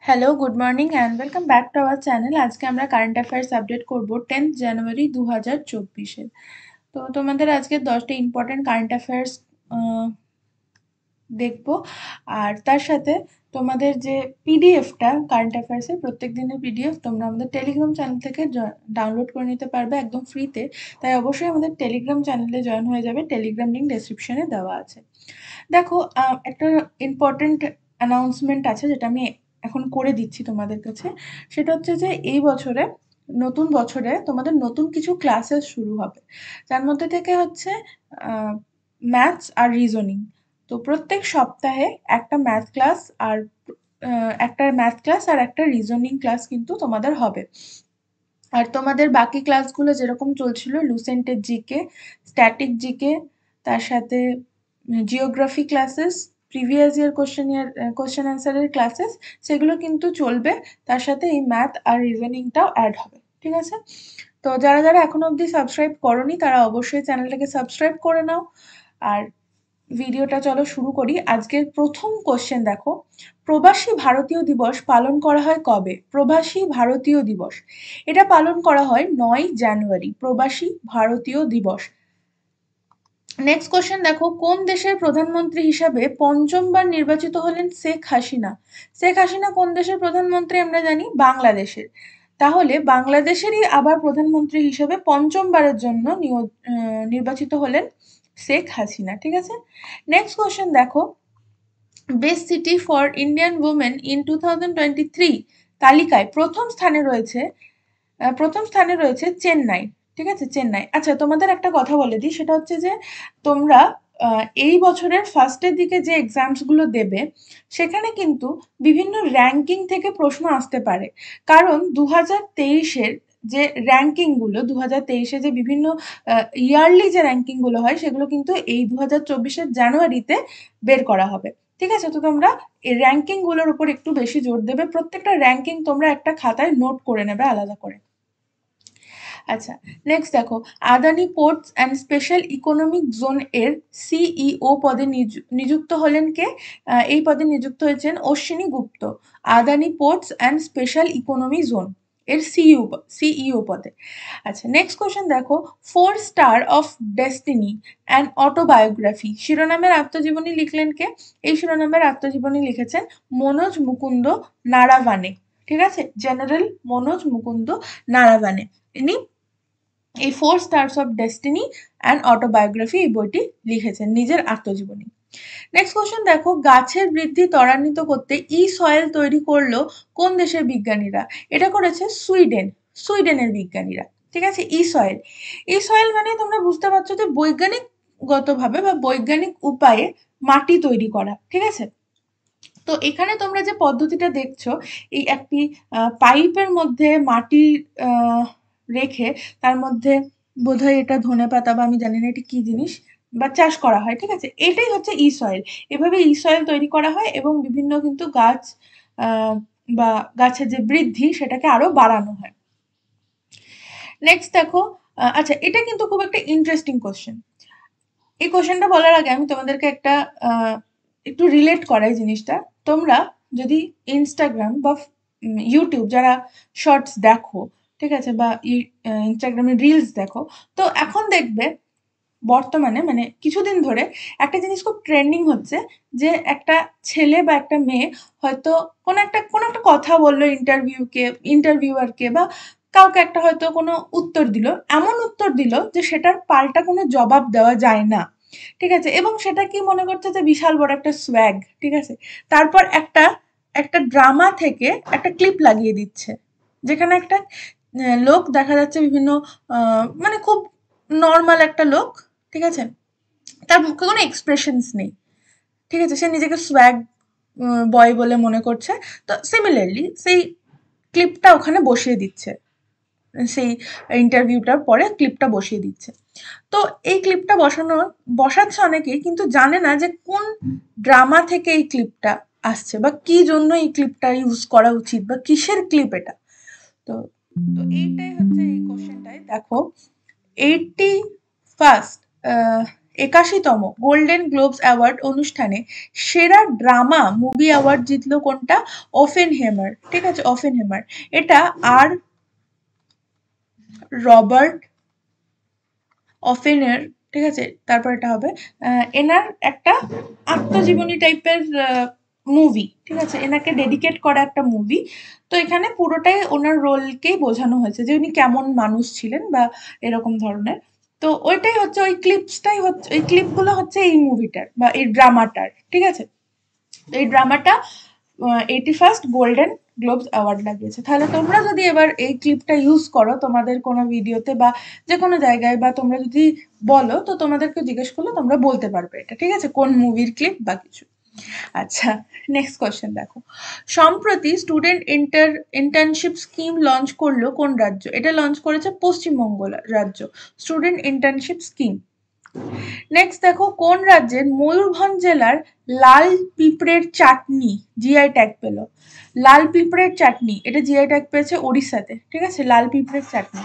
Hello, good morning and welcome back to our channel. আজকে আমরা current affairs update করব 10th জানুয়ারি 2024-এর। তো তোমাদের আজকে 10টা ইম্পর্টেন্ট কারেন্ট অ্যাফেয়ার্স দেখবো। আর তার সাথে তোমাদের যে পিডিএফটা কারেন্ট অ্যাফেয়ার্সের প্রত্যেক দিনের পিডিএফ তোমরা আমাদের টেলিগ্রাম চ্যানেল থেকে ডাউনলোড করে নিতে পারবে একদম ফ্রিতে। তাই অবশ্যই আমাদের টেলিগ্রাম চ্যানেলে জয়েন হয়ে যাবে, টেলিগ্রাম লিঙ্ক ডেসক্রিপশনে দেওয়া আছে। দেখো, একটা ইম্পর্টেন্ট অ্যানাউন্সমেন্ট আছে যেটা আমি এখন করে দিচ্ছি তোমাদের কাছে। সেটা হচ্ছে যে এই বছরে, নতুন বছরে তোমাদের নতুন কিছু ক্লাসেস শুরু হবে, যার মধ্যে থেকে হচ্ছে ম্যাথস আর রিজনিং। তো প্রত্যেক সপ্তাহে একটা ম্যাথ ক্লাস আর একটা রিজনিং ক্লাস কিন্তু তোমাদের হবে। আর তোমাদের বাকি ক্লাসগুলো যেরকম চলছিল, লুসেন্টের জিকে, স্ট্যাটিক জিকে, তার সাথে geography classes, previous year question অ্যান্সারের ক্লাসেস, সেগুলো কিন্তু চলবে। তার সাথে এই ম্যাথ আর রিজনিংটাও অ্যাড হবে, ঠিক আছে? তো যারা যারা এখনো অবধি সাবস্ক্রাইব করনি তারা অবশ্যই চ্যানেলটাকে সাবস্ক্রাইব করে নাও। আর ভিডিওটা চলো শুরু করি। আজকের প্রথম কোশ্চেন দেখো, প্রবাসী ভারতীয় দিবস পালন করা হয় কবে? প্রবাসী ভারতীয় দিবস এটা পালন করা হয় 9 জানুয়ারি, প্রবাসী ভারতীয় দিবস। নেক্সট কোশ্চেন দেখো, কোন দেশের প্রধানমন্ত্রী হিসাবে পঞ্চমবার নির্বাচিত হলেন শেখ হাসিনা? শেখ হাসিনা কোন দেশের প্রধানমন্ত্রী আমরা জানি, বাংলাদেশের। তাহলে বাংলাদেশেরই আবার প্রধানমন্ত্রী হিসেবে পঞ্চমবারের জন্য নির্বাচিত হলেন শেখ হাসিনা, ঠিক আছে? নেক্সট কোশ্চেন দেখো, best city for Indian women in 2023 তালিকায় প্রথম স্থানে রয়েছে চেন্নাই, ঠিক আছে? চেন্নাই। আচ্ছা, তোমাদের একটা কথা বলে দিই, সেটা হচ্ছে যে তোমরা এই বছরের ফার্স্টের দিকে যে এক্সামস গুলো দেবে, সেখানে কিন্তু বিভিন্ন র্যাঙ্কিং থেকে প্রশ্ন আসতে পারে। কারণ 2023-এর যে র্যাঙ্কিং গুলো, 2023-এ যে বিভিন্ন ইয়ারলি যে র্যাঙ্কিং গুলো হয়, সেগুলো কিন্তু এই 2024-এর জানুয়ারিতে বের করা হবে, ঠিক আছে? তো তোমরা এই র্যাঙ্কিং গুলোর উপর একটু বেশি জোর দেবে, প্রত্যেকটা র্যাঙ্কিং তোমরা একটা খাতায় নোট করে নেবে আলাদা করে। আচ্ছা, নেক্সট দেখো, Adani ports and special economic zone এর সিইও পদে নিযুক্ত হলেন কে? এই পদে নিযুক্ত হয়েছেন Ashwini Gupta, Adani ports and special economy zone এর সিইও পদে। আচ্ছা, নেক্সট কোশ্চেন দেখো, 4 star of destiny and autobiography শিরোনামের আত্মজীবনী লিখলেন কে? এই শিরোনামের আত্মজীবনী লিখেছেন মনোজ মুকুন্দ নারাভানে, ঠিক আছে? জেনারেল মনোজ মুকুন্দ নারাভানে। ইনি এই 4 stars of destiny and autobiography এই বইটি লিখেছেন, নিজের আত্মজীবনী। নেক্সট কোশ্চেন দেখো, গাছের বৃদ্ধি ত্বরান্বিত করতে সয়েল তৈরি করলো কোন দেশের বিজ্ঞানীরা? এটা করেছে সুইডেনের বিজ্ঞানীরা, ঠিক আছে? সয়েল মানে তোমরা বুঝতে পারছো যে বৈজ্ঞানিক গতভাবে বা বৈজ্ঞানিক উপায়ে মাটি তৈরি করা, ঠিক আছে? তো এখানে তোমরা যে পদ্ধতিটা দেখছো, এই একটি পাইপের মধ্যে মাটি রেখে তার মধ্যে বোধহয় এটা ধনেপাতা বা আমি জানি না এটা কি জিনিস, বা চাষ করা হয়, ঠিক আছে? এটাই হচ্ছে সয়েল। এভাবে সয়েল তৈরি করা হয় এবং বিভিন্ন কিন্তু গাছ আহ, বা গাছের যে বৃদ্ধি সেটাকে আরো বাড়ানো হয়। নেক্সট দেখো, আচ্ছা, এটা কিন্তু খুব একটা ইন্টারেস্টিং কোশ্চেন। এই কোশ্চেনটা বলার আগে আমি তোমাদেরকে একটা একটু রিলেট করাই জিনিসটা। তোমরা যদি ইনস্টাগ্রাম বা ইউটিউব যারা শর্টস দেখো, ঠিক আছে, বা ইনস্টাগ্রামে রিলস দেখো, তো এখন দেখবে বর্তমানে মানে কিছুদিন ধরে একটা জিনিস খুব ট্রেন্ডিং হচ্ছে, যে একটা ছেলে বা একটা মেয়ে হয়তো কোনো একটা কথা বললো ইন্টারভিউয়ারকে বা কাউকে, একটা হয়তো কোনো উত্তর দিল, এমন উত্তর দিল যে সেটার পাল্টা কোনো জবাব দেওয়া যায় না, ঠিক আছে? এবং সেটা কি মনে করছে যে বিশাল বড় একটা সোয়াগ, ঠিক আছে? তারপর একটা একটা ড্রামা থেকে একটা ক্লিপ লাগিয়ে দিচ্ছে, যেখানে একটা লোক দেখা যাচ্ছে বিভিন্ন মানে খুব নর্মাল একটা লোক, ঠিক আছে? তার মুখে কোনো এক্সপ্রেশনস নেই, ঠিক আছে? সে নিজেকে সোয়াগ বয় বলে মনে করছে। তো সিমিলারলি সেই ক্লিপটা ওখানে বসিয়ে দিচ্ছে, সেই ইন্টারভিউটার পরে ক্লিপটা বসিয়ে দিচ্ছে। তো এই ক্লিপটা বসাচ্ছে অনেকেই, কিন্তু জানে না যে কোন ড্রামা থেকে এই ক্লিপটা আসছে বা কি জন্য এই ক্লিপটা ইউজ করা উচিত বা কিসের ক্লিপ এটা। তো তো এইটাই হচ্ছে এই কোশ্চেনটাই দেখো, 81st 81তম গোল্ডেন গ্লোবস অ্যাওয়ার্ড অনুষ্ঠানে সেরা ড্রামা মুভি অ্যাওয়ার্ড জিতলো কোনটা? ওপেনহেমার। ঠিক আছে, ওপেনহেমার। এটা আর রবার্ট অফেনের, ঠিক আছে, তারপর এটা হবে এনার একটা আত্মজীবনী টাইপের মুভি, ঠিক আছে, এনাকে ডেডিকেট করা একটা মুভি। তো এখানে পুরোটাই ওনার রোলকেই বোঝানো হয়েছে যে উনি কেমন মানুষ ছিলেন বা এরকম ধরনের। তো ওইটাই হচ্ছে, ওই ক্লিপসটাই হচ্ছে, ওই ক্লিপগুলো হচ্ছে এই মুভিটার বা এই ড্রামাটার, ঠিক আছে। এই ড্রামাটা 81st গোল্ডেন গ্লোবস অ্যাওয়ার্ড লাগিয়েছে। তাহলে তোমরা যদি এবার এই ক্লিপটা ইউজ করো তোমাদের কোনো ভিডিওতে বা যে কোনো জায়গায়, বা তোমরা যদি বলো, তো তোমাদেরকে জিজ্ঞেস করলে তোমরা বলতে পারবে এটা, ঠিক আছে, কোন মুভির ক্লিপ বা কিছু। আচ্ছা, নেক্সট কোয়েশ্চেন দেখো। সম্প্রতি স্টুডেন্ট ইন্টার্নশিপ স্কিম লঞ্চ করলো কোন রাজ্য? এটা লঞ্চ করেছে পশ্চিমবঙ্গ রাজ্য, স্টুডেন্ট ইন্টার্নশিপ স্কিম। নেক্সট দেখো, কোন রাজ্যের ময়ূরভঞ্জ জেলার লাল পিঁপড়ের চাটনি জিআই ট্যাগ পেল? লাল পিঁপড়ের চাটনি, এটা জিআই ট্যাগ পেয়েছে ওড়িশাতে, ঠিক আছে, লাল পিঁপড়ের চাটনি।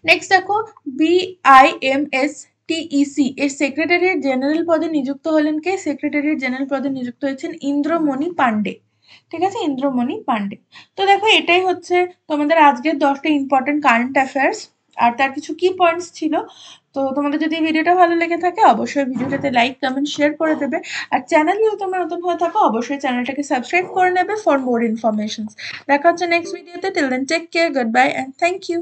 নেক্সট দেখো, বিআইএমএস টিইসি এর সেক্রেটারিয়েট জেনারেল পদে নিযুক্ত হলেন কে? সেক্রেটারিয়েট জেনারেল পদে নিযুক্ত হয়েছেন ইন্দ্রমণি পান্ডে, ঠিক আছে, ইন্দ্রমণি পান্ডে। তো দেখো, এটাই হচ্ছে তোমাদের আজকের 10টা ইম্পর্টেন্ট কারেন্ট অ্যাফেয়ার্স, আর তার কিছু কি পয়েন্টস ছিল। তো তোমাদের যদি ভিডিওটা ভালো লেগে থাকে অবশ্যই ভিডিওটাতে লাইক কমেন্ট শেয়ার করে দেবে, আর চ্যানেল যদি তোমরা নতুন হয়ে থাকো অবশ্যই চ্যানেলটাকে সাবস্ক্রাইব করে নেবে ফর মোর ইনফরমেশনস। দেখা হচ্ছে নেক্সট ভিডিওতে। Till then take care, good bye and thank you.